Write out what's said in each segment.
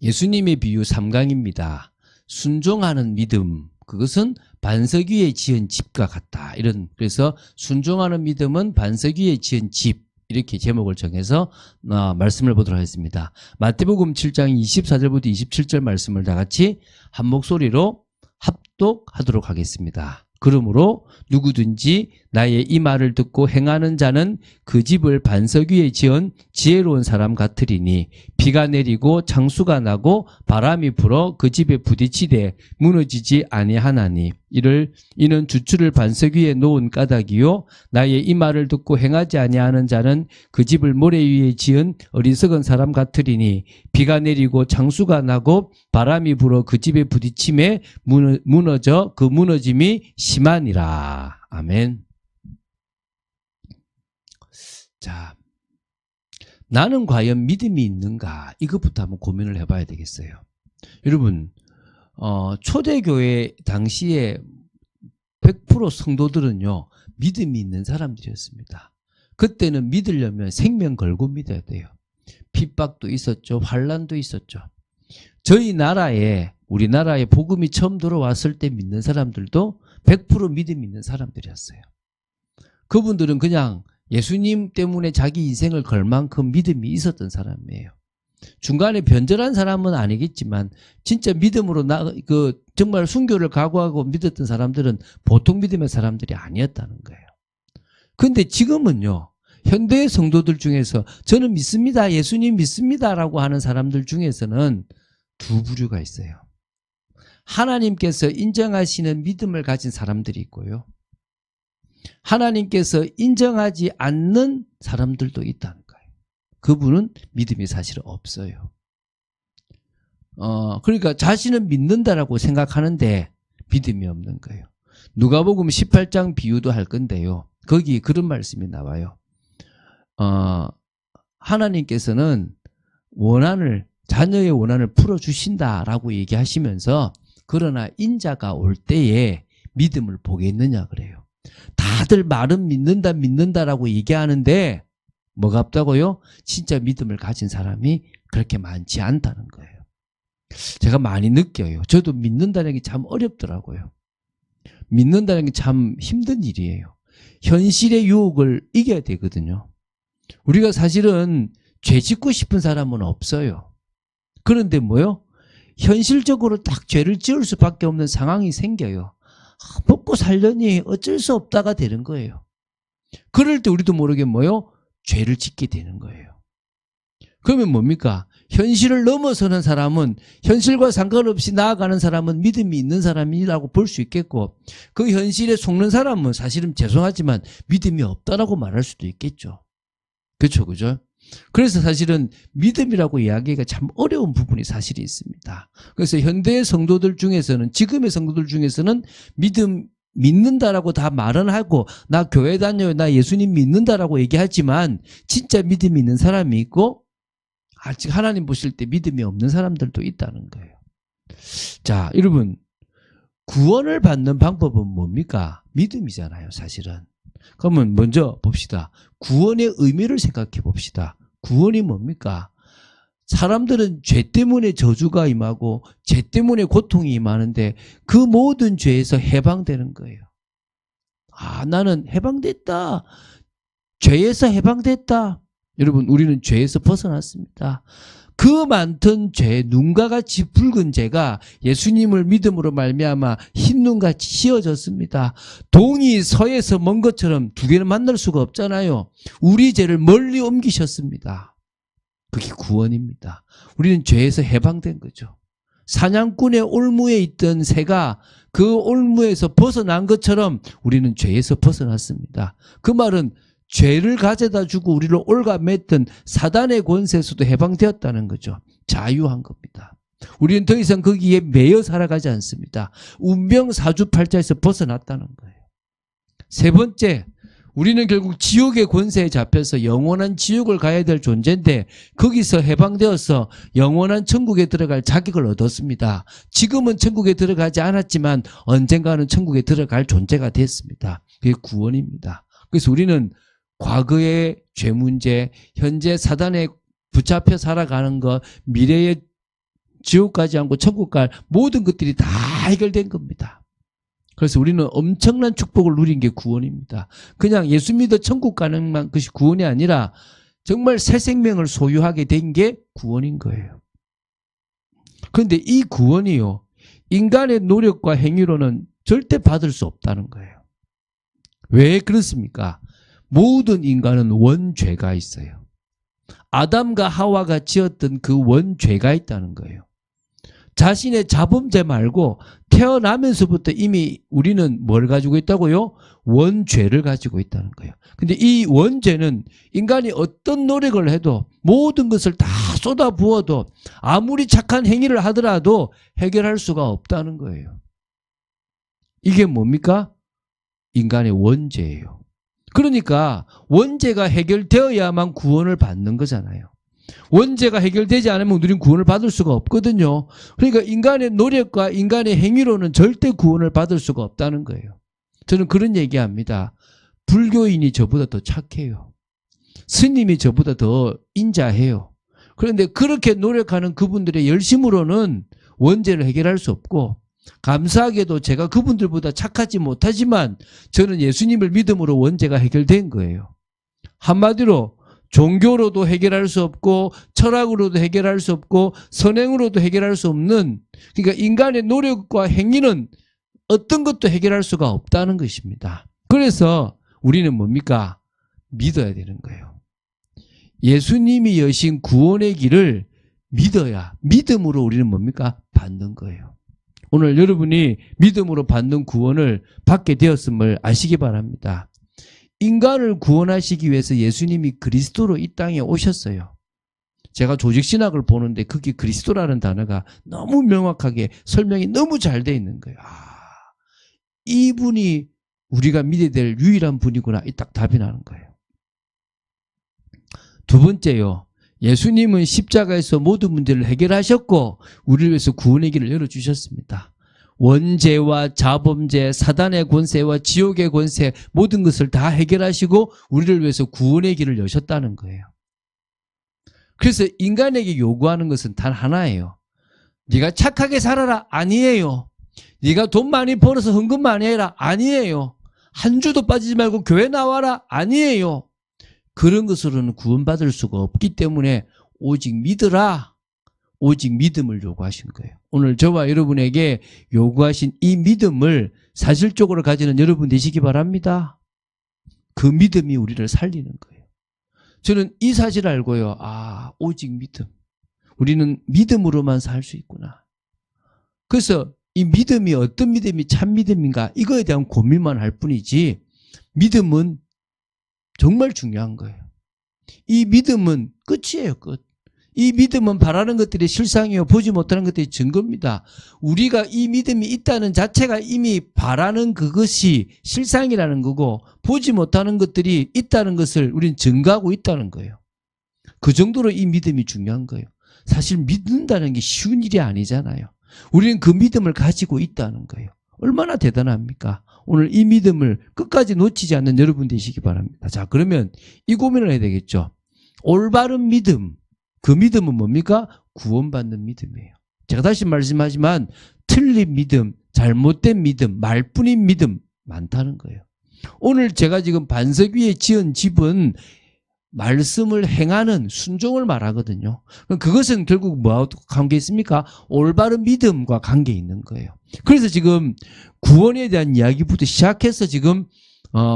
예수님의 비유 3강입니다. 순종하는 믿음, 그것은 반석 위에 지은 집과 같다. 그래서 순종하는 믿음은 반석 위에 지은 집, 이렇게 제목을 정해서 말씀을 보도록 하겠습니다. 마태복음 7장 24절부터 27절 말씀을 다 같이 한 목소리로 합독하도록 하겠습니다. 그러므로 누구든지 나의 이 말을 듣고 행하는 자는 그 집을 반석 위에 지은 지혜로운 사람 같으리니 비가 내리고 창수가 나고 바람이 불어 그 집에 부딪히되 무너지지 아니하나니 이는 주추를 반석 위에 놓은 까닭이요 나의 이 말을 듣고 행하지 아니하는 자는 그 집을 모래 위에 지은 어리석은 사람 같으리니 비가 내리고 창수가 나고 바람이 불어 그 집에 부딪힘에 무너져 그 무너짐이 심하니라. 아멘. 자, 나는 과연 믿음이 있는가? 이것부터 한번 고민을 해봐야 되겠어요. 여러분, 초대교회 당시에 100% 성도들은요, 믿음이 있는 사람들이었습니다. 그때는 믿으려면 생명 걸고 믿어야 돼요. 핍박도 있었죠. 환난도 있었죠. 우리나라에 복음이 처음 들어왔을 때 믿는 사람들도 100% 믿음 있는 사람들이었어요. 그분들은 그냥 예수님 때문에 자기 인생을 걸 만큼 믿음이 있었던 사람이에요. 중간에 변절한 사람은 아니겠지만 진짜 믿음으로 정말 순교를 각오하고 믿었던 사람들은 보통 믿음의 사람들이 아니었다는 거예요. 근데 지금은요, 현대의 성도들 중에서 저는 믿습니다, 예수님 믿습니다라고 하는 사람들 중에서는 두 부류가 있어요. 하나님께서 인정하시는 믿음을 가진 사람들이 있고요. 하나님께서 인정하지 않는 사람들도 있다는 거예요. 그분은 믿음이 사실 없어요. 그러니까 자신은 믿는다라고 생각하는데 믿음이 없는 거예요. 누가복음 18장 비유도 할 건데요. 거기 그런 말씀이 나와요. 하나님께서는 자녀의 원한을 풀어주신다라고 얘기하시면서 그러나 인자가 올 때에 믿음을 보겠느냐 그래요. 다들 말은 믿는다라고 얘기하는데 뭐가 없다고요? 진짜 믿음을 가진 사람이 그렇게 많지 않다는 거예요. 제가 많이 느껴요. 저도 믿는다는 게 참 어렵더라고요. 믿는다는 게 참 힘든 일이에요. 현실의 유혹을 이겨야 되거든요. 우리가 사실은 죄 짓고 싶은 사람은 없어요. 그런데 뭐요? 현실적으로 딱 죄를 지을 수밖에 없는 상황이 생겨요. 먹고 살려니 어쩔 수 없다가 되는 거예요. 그럴 때 우리도 모르게 뭐요? 죄를 짓게 되는 거예요. 그러면 뭡니까? 현실을 넘어서는 사람은, 현실과 상관없이 나아가는 사람은 믿음이 있는 사람이라고 볼 수 있겠고, 그 현실에 속는 사람은 사실은 죄송하지만 믿음이 없다라고 말할 수도 있겠죠. 그렇죠, 그죠? 그래서 사실은 믿음이라고 이야기가 참 어려운 부분이 사실이 있습니다. 그래서 현대의 성도들 중에서는, 지금의 성도들 중에서는 믿는다라고 다 말은 하고, 나 교회 다녀요, 나 예수님 믿는다라고 얘기하지만 진짜 믿음이 있는 사람이 있고 아직 하나님 보실 때 믿음이 없는 사람들도 있다는 거예요. 자, 여러분, 구원을 받는 방법은 뭡니까? 믿음이잖아요, 사실은. 그러면 먼저 봅시다. 구원의 의미를 생각해 봅시다. 구원이 뭡니까? 사람들은 죄 때문에 저주가 임하고 죄 때문에 고통이 임하는데 그 모든 죄에서 해방되는 거예요. 나는 해방됐다. 죄에서 해방됐다. 여러분, 우리는 죄에서 벗어났습니다. 그 많던 죄, 눈과 같이 붉은 죄가 예수님을 믿음으로 말미암아 흰 눈같이 씌어졌습니다. 동이 서에서 먼 것처럼 두 개는 만날 수가 없잖아요. 우리 죄를 멀리 옮기셨습니다. 그게 구원입니다. 우리는 죄에서 해방된 거죠. 사냥꾼의 올무에 있던 새가 그 올무에서 벗어난 것처럼 우리는 죄에서 벗어났습니다. 그 말은 죄를 가져다 주고 우리를 올가맸던 사단의 권세에서도 해방되었다는 거죠. 자유한 겁니다. 우리는 더 이상 거기에 매여 살아가지 않습니다. 운명사주팔자에서 벗어났다는 거예요. 세 번째, 우리는 결국 지옥의 권세에 잡혀서 영원한 지옥을 가야 될 존재인데 거기서 해방되어서 영원한 천국에 들어갈 자격을 얻었습니다. 지금은 천국에 들어가지 않았지만 언젠가는 천국에 들어갈 존재가 됐습니다. 그게 구원입니다. 그래서 우리는 과거의 죄 문제, 현재 사단에 붙잡혀 살아가는 것, 미래의 지옥 가지 않고 천국 갈 모든 것들이 다 해결된 겁니다. 그래서 우리는 엄청난 축복을 누린 게 구원입니다. 그냥 예수 믿어 천국 가는 것이 구원이 아니라 정말 새 생명을 소유하게 된 게 구원인 거예요. 그런데 이 구원이요, 인간의 노력과 행위로는 절대 받을 수 없다는 거예요. 왜 그렇습니까? 모든 인간은 원죄가 있어요. 아담과 하와가 지었던 그 원죄가 있다는 거예요. 자신의 자범죄 말고 태어나면서부터 이미 우리는 뭘 가지고 있다고요? 원죄를 가지고 있다는 거예요. 근데 이 원죄는 인간이 어떤 노력을 해도 모든 것을 다 쏟아부어도 아무리 착한 행위를 하더라도 해결할 수가 없다는 거예요. 이게 뭡니까? 인간의 원죄예요. 그러니까 원죄가 해결되어야만 구원을 받는 거잖아요. 원죄가 해결되지 않으면 우리는 구원을 받을 수가 없거든요. 그러니까 인간의 노력과 인간의 행위로는 절대 구원을 받을 수가 없다는 거예요. 저는 그런 얘기합니다. 불교인이 저보다 더 착해요. 스님이 저보다 더 인자해요. 그런데 그렇게 노력하는 그분들의 열심으로는 원죄를 해결할 수 없고, 감사하게도 제가 그분들보다 착하지 못하지만 저는 예수님을 믿음으로 원죄가 해결된 거예요. 한마디로 종교로도 해결할 수 없고 철학으로도 해결할 수 없고 선행으로도 해결할 수 없는, 그러니까 인간의 노력과 행위는 어떤 것도 해결할 수가 없다는 것입니다. 그래서 우리는 뭡니까? 믿어야 되는 거예요. 예수님이 여신 구원의 길을 믿어야, 믿음으로 우리는 뭡니까? 받는 거예요. 오늘 여러분이 믿음으로 받는 구원을 받게 되었음을 아시기 바랍니다. 인간을 구원하시기 위해서 예수님이 그리스도로 이 땅에 오셨어요. 제가 조직신학을 보는데 그게 그리스도라는 단어가 너무 명확하게 설명이 너무 잘 돼 있는 거예요. 이분이 우리가 믿어야 될 유일한 분이구나. 이 딱 답이 나는 거예요. 두 번째요. 예수님은 십자가에서 모든 문제를 해결하셨고 우리를 위해서 구원의 길을 열어주셨습니다. 원죄와 자범죄, 사단의 권세와 지옥의 권세 모든 것을 다 해결하시고 우리를 위해서 구원의 길을 여셨다는 거예요. 그래서 인간에게 요구하는 것은 단 하나예요. 네가 착하게 살아라. 아니에요. 네가 돈 많이 벌어서 헌금 많이 해라. 아니에요. 한 주도 빠지지 말고 교회 나와라. 아니에요. 그런 것으로는 구원받을 수가 없기 때문에 오직 믿으라. 오직 믿음을 요구하신 거예요. 오늘 저와 여러분에게 요구하신 이 믿음을 사실적으로 가지는 여러분 되시기 바랍니다. 그 믿음이 우리를 살리는 거예요. 저는 이 사실을 알고요. 오직 믿음. 우리는 믿음으로만 살 수 있구나. 그래서 이 믿음이 어떤 믿음이 참 믿음인가 이거에 대한 고민만 할 뿐이지, 믿음은 정말 중요한 거예요. 이 믿음은 끝이에요, 끝. 이 믿음은 바라는 것들이 실상이요, 보지 못하는 것들이 증거입니다. 우리가 이 믿음이 있다는 자체가 이미 바라는 그것이 실상이라는 거고, 보지 못하는 것들이 있다는 것을 우리는 증거하고 있다는 거예요. 그 정도로 이 믿음이 중요한 거예요. 사실 믿는다는 게 쉬운 일이 아니잖아요. 우리는 그 믿음을 가지고 있다는 거예요. 얼마나 대단합니까? 오늘 이 믿음을 끝까지 놓치지 않는 여러분 되시기 바랍니다. 자, 그러면 이 고민을 해야 되겠죠. 올바른 믿음, 그 믿음은 뭡니까? 구원받는 믿음이에요. 제가 다시 말씀하지만 틀린 믿음, 잘못된 믿음, 말뿐인 믿음 많다는 거예요. 오늘 제가 지금 반석 위에 지은 집은 말씀을 행하는 순종을 말하거든요. 그것은 결국 뭐하고 관계 있습니까? 올바른 믿음과 관계 있는 거예요. 그래서 지금 구원에 대한 이야기부터 시작해서 지금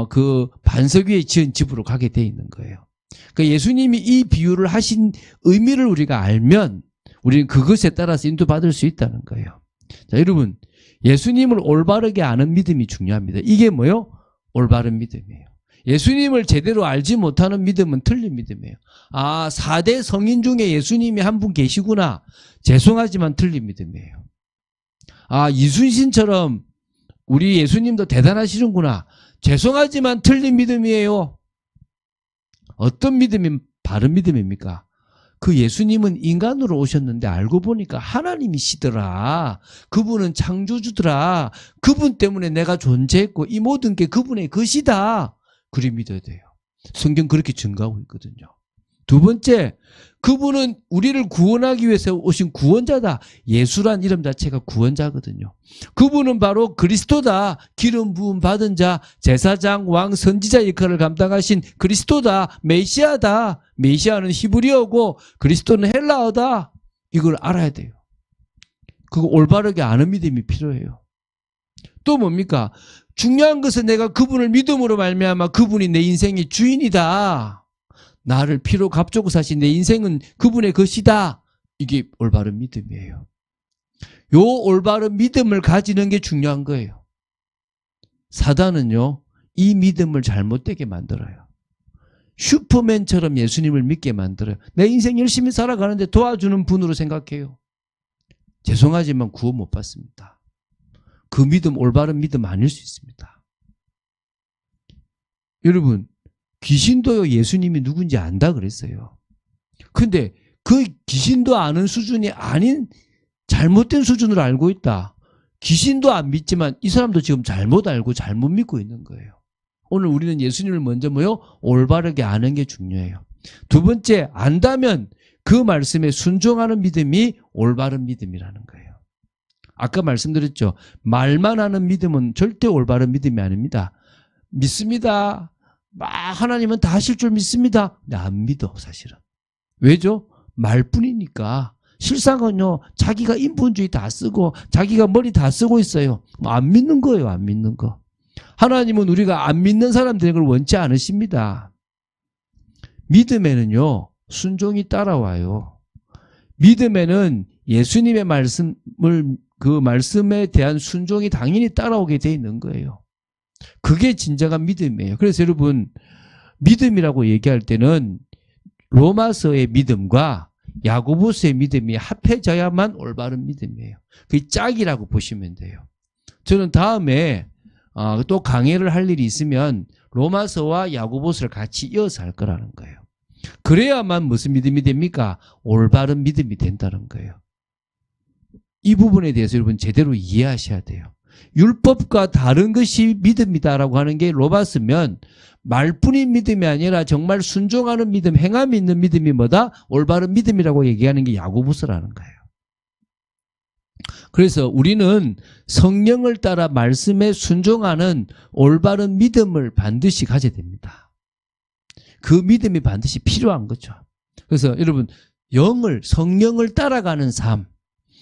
그 반석 위에 지은 집으로 가게 돼 있는 거예요. 그러니까 예수님이 이 비유를 하신 의미를 우리가 알면 우리는 그것에 따라서 인도받을 수 있다는 거예요. 자, 여러분, 예수님을 올바르게 아는 믿음이 중요합니다. 이게 뭐요? 올바른 믿음이에요. 예수님을 제대로 알지 못하는 믿음은 틀린 믿음이에요. 4대 성인 중에 예수님이 한 분 계시구나. 죄송하지만 틀린 믿음이에요. 이순신처럼 우리 예수님도 대단하시는구나. 죄송하지만 틀린 믿음이에요. 어떤 믿음이 바른 믿음입니까? 그 예수님은 인간으로 오셨는데 알고 보니까 하나님이시더라. 그분은 창조주더라. 그분 때문에 내가 존재했고 이 모든 게 그분의 것이다. 그리 믿어야 돼요. 성경 그렇게 증거하고 있거든요. 두 번째, 그분은 우리를 구원하기 위해서 오신 구원자다. 예수란 이름 자체가 구원자거든요. 그분은 바로 그리스도다. 기름 부음 받은 자, 제사장, 왕, 선지자 역할을 감당하신 그리스도다. 메시아다. 메시아는 히브리어고 그리스도는 헬라어다. 이걸 알아야 돼요. 그거 올바르게 아는 믿음이 필요해요. 또 뭡니까? 중요한 것은 내가 그분을 믿음으로 말미암아 그분이 내 인생의 주인이다. 나를 피로 값주고 사신 내 인생은 그분의 것이다. 이게 올바른 믿음이에요. 요 올바른 믿음을 가지는 게 중요한 거예요. 사단은요, 이 믿음을 잘못되게 만들어요. 슈퍼맨처럼 예수님을 믿게 만들어요. 내 인생 열심히 살아가는데 도와주는 분으로 생각해요. 죄송하지만 구원 못 받습니다. 그 믿음 올바른 믿음 아닐 수 있습니다. 여러분, 귀신도요 예수님이 누군지 안다 그랬어요. 근데 그 귀신도 아는 수준이 아닌 잘못된 수준으로 알고 있다. 귀신도 안 믿지만 이 사람도 지금 잘못 알고 잘못 믿고 있는 거예요. 오늘 우리는 예수님을 먼저 올바르게 아는 게 중요해요. 두 번째, 안다면 그 말씀에 순종하는 믿음이 올바른 믿음이라는 거예요. 아까 말씀드렸죠. 말만 하는 믿음은 절대 올바른 믿음이 아닙니다. 믿습니다. 하나님은 다 하실 줄 믿습니다. 근데 안 믿어 사실은. 왜죠? 말뿐이니까. 실상은요. 자기가 인본주의 다 쓰고 자기가 머리 다 쓰고 있어요. 안 믿는 거예요. 안 믿는 거. 하나님은 우리가 안 믿는 사람들의 걸 원치 않으십니다. 믿음에는요. 순종이 따라와요. 믿음에는 예수님의 그 말씀에 대한 순종이 당연히 따라오게 돼 있는 거예요. 그게 진정한 믿음이에요. 그래서 여러분 믿음이라고 얘기할 때는 로마서의 믿음과 야고보서의 믿음이 합해져야만 올바른 믿음이에요. 그게 짝이라고 보시면 돼요. 저는 다음에 또 강의를 할 일이 있으면 로마서와 야고보서를 같이 이어서 할 거라는 거예요. 그래야만 무슨 믿음이 됩니까? 올바른 믿음이 된다는 거예요. 이 부분에 대해서 여러분 제대로 이해하셔야 돼요. 율법과 다른 것이 믿음이다라고 하는 게 로마서면 말뿐인 믿음이 아니라 정말 순종하는 믿음, 행함이 있는 믿음이 뭐다? 올바른 믿음이라고 얘기하는 게 야고보서라는 거예요. 그래서 우리는 성령을 따라 말씀에 순종하는 올바른 믿음을 반드시 가져야 됩니다. 그 믿음이 반드시 필요한 거죠. 그래서 여러분 성령을 따라가는 삶,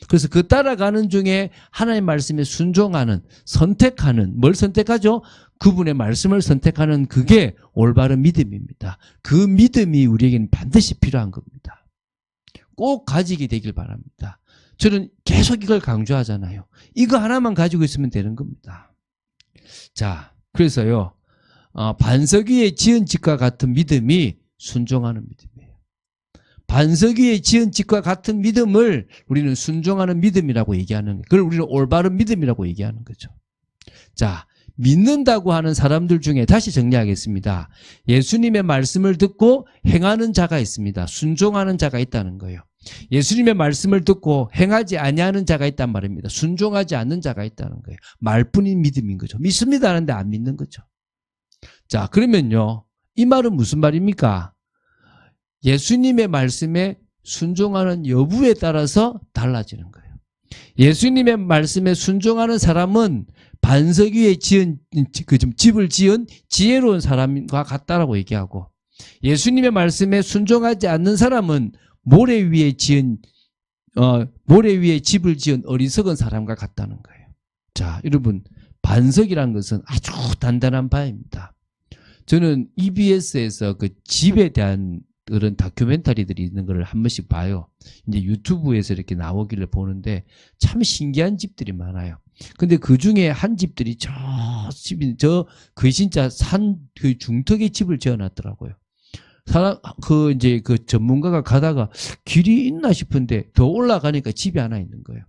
그래서 그 따라가는 중에 하나님의 말씀에 순종하는, 선택하는, 뭘 선택하죠? 그분의 말씀을 선택하는 그게 올바른 믿음입니다. 그 믿음이 우리에게는 반드시 필요한 겁니다. 꼭 가지게 되길 바랍니다. 저는 계속 이걸 강조하잖아요. 이거 하나만 가지고 있으면 되는 겁니다. 자, 그래서요, 반석 위에 지은 집과 같은 믿음이 순종하는 믿음이에요. 반석 위에 지은 집과 같은 믿음을 우리는 순종하는 믿음이라고 얘기하는 거예요. 그걸 우리는 올바른 믿음이라고 얘기하는 거죠. 자, 믿는다고 하는 사람들 중에 다시 정리하겠습니다. 예수님의 말씀을 듣고 행하는 자가 있습니다. 순종하는 자가 있다는 거예요. 예수님의 말씀을 듣고 행하지 아니하는 자가 있단 말입니다. 순종하지 않는 자가 있다는 거예요. 말뿐인 믿음인 거죠. 믿습니다 하는데 안 믿는 거죠. 자, 그러면요, 이 말은 무슨 말입니까? 예수님의 말씀에 순종하는 여부에 따라서 달라지는 거예요. 예수님의 말씀에 순종하는 사람은 반석 위에 집을 지은 지혜로운 사람과 같다라고 얘기하고, 예수님의 말씀에 순종하지 않는 사람은 모래 위에 집을 지은 어리석은 사람과 같다는 거예요. 자, 여러분, 반석이라는 것은 아주 단단한 바입니다. 저는 EBS에서 그 집에 대한 그런 다큐멘터리들이 있는 걸 한 번씩 봐요. 이제 유튜브에서 이렇게 나오기를 보는데 참 신기한 집들이 많아요. 근데 그 중에 한 집들이 그 진짜 그 중턱에 집을 지어놨더라고요. 이제 그 전문가가 가다가 길이 있나 싶은데 더 올라가니까 집이 하나 있는 거예요.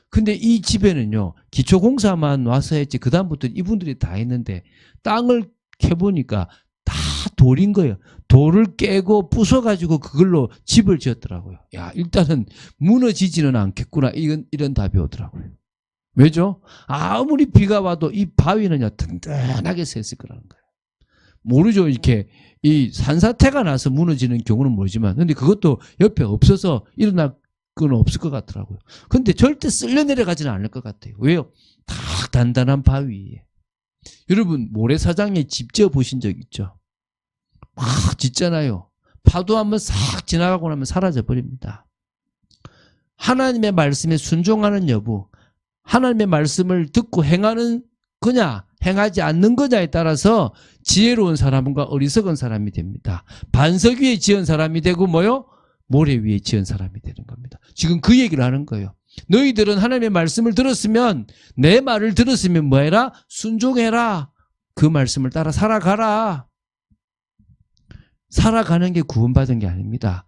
근데 이 집에는요, 기초공사만 와서 했지, 그다음부터 이분들이 다 했는데 땅을 캐보니까 다 돌인 거예요. 돌을 깨고 부숴가지고 그걸로 집을 지었더라고요. 야, 일단은 무너지지는 않겠구나. 이런 답이 오더라고요. 왜죠? 아무리 비가 와도 이 바위는요, 든든하게 서 있을 거라는 거예요. 모르죠. 이렇게 이 산사태가 나서 무너지는 경우는 모르지만, 근데 그것도 옆에 없어서 일어날 건 없을 것 같더라고요. 근데 절대 쓸려 내려가지는 않을 것 같아요. 왜요? 다 단단한 바위에. 여러분, 모래사장에 집 지어 보신 적 있죠? 막 짓잖아요. 파도 한번 싹 지나가고 나면 사라져 버립니다. 하나님의 말씀에 순종하는 여부, 하나님의 말씀을 듣고 행하는 거냐, 행하지 않는 거냐에 따라서 지혜로운 사람과 어리석은 사람이 됩니다. 반석 위에 지은 사람이 되고 뭐요? 모래 위에 지은 사람이 되는 겁니다. 지금 그 얘기를 하는 거예요. 너희들은 하나님의 말씀을 들었으면, 내 말을 들었으면 뭐해라? 순종해라. 그 말씀을 따라 살아가라. 살아가는 게 구원받은 게 아닙니다.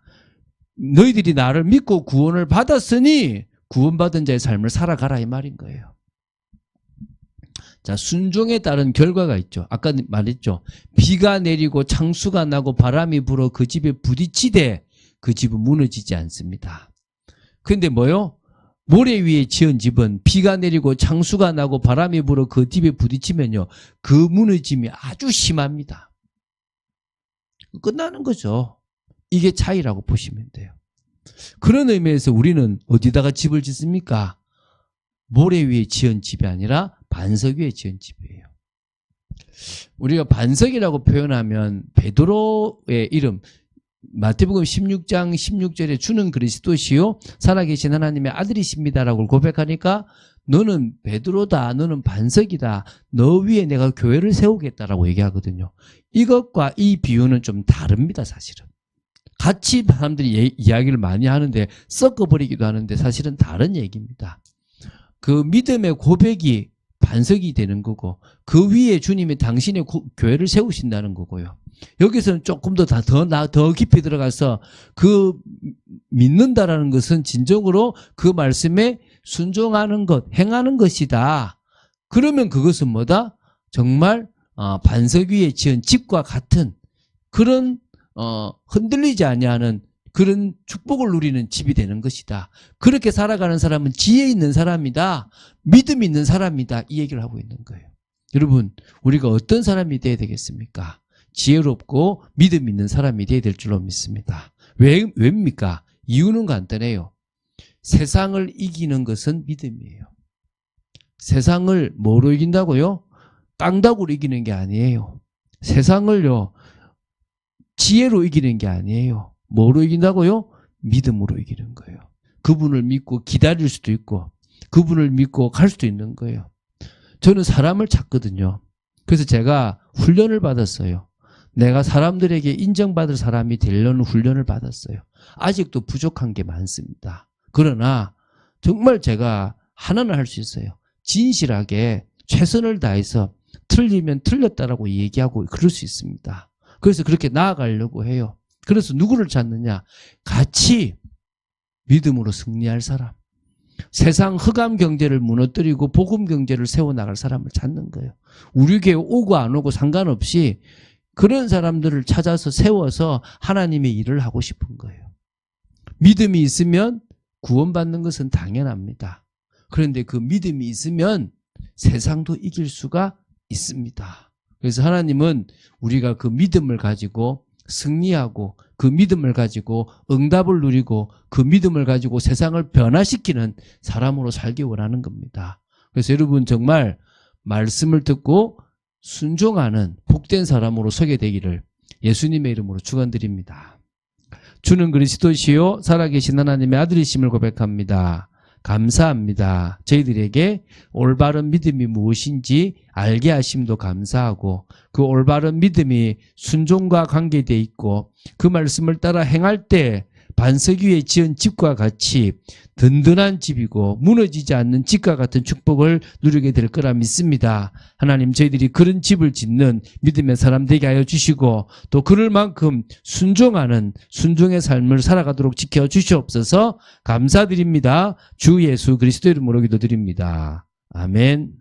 너희들이 나를 믿고 구원을 받았으니 구원받은 자의 삶을 살아가라 이 말인 거예요. 자, 순종에 따른 결과가 있죠. 아까 말했죠. 비가 내리고 창수가 나고 바람이 불어 그 집에 부딪히되 그 집은 무너지지 않습니다. 근데 뭐요? 모래 위에 지은 집은 비가 내리고 창수가 나고 바람이 불어 그 집에 부딪히면요, 그 무너짐이 아주 심합니다. 끝나는 거죠. 이게 차이라고 보시면 돼요. 그런 의미에서 우리는 어디다가 집을 짓습니까? 모래 위에 지은 집이 아니라 반석 위에 지은 집이에요. 우리가 반석이라고 표현하면 베드로의 이름, 마태복음 16장 16절에 주는 그리스도시요 살아계신 하나님의 아들이십니다라고 고백하니까 너는 베드로다, 너는 반석이다, 너 위에 내가 교회를 세우겠다라고 얘기하거든요. 이것과 이 비유는 좀 다릅니다. 사실은 같이 사람들이 이야기를 많이 하는데 섞어버리기도 하는데 사실은 다른 얘기입니다. 그 믿음의 고백이 반석이 되는 거고, 그 위에 주님이 당신의 교회를 세우신다는 거고요. 여기서는 조금 더 깊이 들어가서 그 믿는다라는 것은 진정으로 그 말씀에 순종하는 것, 행하는 것이다. 그러면 그것은 뭐다? 정말 반석 위에 지은 집과 같은 그런 흔들리지 아니하는 그런 축복을 누리는 집이 되는 것이다. 그렇게 살아가는 사람은 지혜 있는 사람이다. 믿음 있는 사람이다. 이 얘기를 하고 있는 거예요. 여러분, 우리가 어떤 사람이 돼야 되겠습니까? 지혜롭고 믿음 있는 사람이 돼야 될 줄로 믿습니다. 왜입니까? 이유는 간단해요. 세상을 이기는 것은 믿음이에요. 세상을 뭐로 이긴다고요? 깡다구로 이기는 게 아니에요. 세상을요, 지혜로 이기는 게 아니에요. 뭐로 이긴다고요? 믿음으로 이기는 거예요. 그분을 믿고 기다릴 수도 있고 그분을 믿고 갈 수도 있는 거예요. 저는 사람을 찾거든요. 그래서 제가 훈련을 받았어요. 내가 사람들에게 인정받을 사람이 되려는 훈련을 받았어요. 아직도 부족한 게 많습니다. 그러나 정말 제가 하나는 할 수 있어요. 진실하게 최선을 다해서 틀리면 틀렸다라고 얘기하고 그럴 수 있습니다. 그래서 그렇게 나아가려고 해요. 그래서 누구를 찾느냐? 같이 믿음으로 승리할 사람. 세상 흑암 경제를 무너뜨리고 복음 경제를 세워나갈 사람을 찾는 거예요. 우리 교회 오고 안 오고 상관없이 그런 사람들을 찾아서 세워서 하나님의 일을 하고 싶은 거예요. 믿음이 있으면 구원받는 것은 당연합니다. 그런데 그 믿음이 있으면 세상도 이길 수가 있습니다. 그래서 하나님은 우리가 그 믿음을 가지고 승리하고 그 믿음을 가지고 응답을 누리고 그 믿음을 가지고 세상을 변화시키는 사람으로 살기 원하는 겁니다. 그래서 여러분 정말 말씀을 듣고 순종하는 복된 사람으로 서게 되기를 예수님의 이름으로 축원드립니다. 주는 그리스도시요 살아계신 하나님의 아들이심을 고백합니다. 감사합니다. 저희들에게 올바른 믿음이 무엇인지 알게 하심도 감사하고 그 올바른 믿음이 순종과 관계되어 있고 그 말씀을 따라 행할 때 반석 위에 지은 집과 같이 든든한 집이고 무너지지 않는 집과 같은 축복을 누리게 될 거라 믿습니다. 하나님, 저희들이 그런 집을 짓는 믿음의 사람 되게 하여 주시고 또 그럴 만큼 순종하는 순종의 삶을 살아가도록 지켜주시옵소서. 감사드립니다. 주 예수 그리스도 이름으로 기도드립니다. 아멘.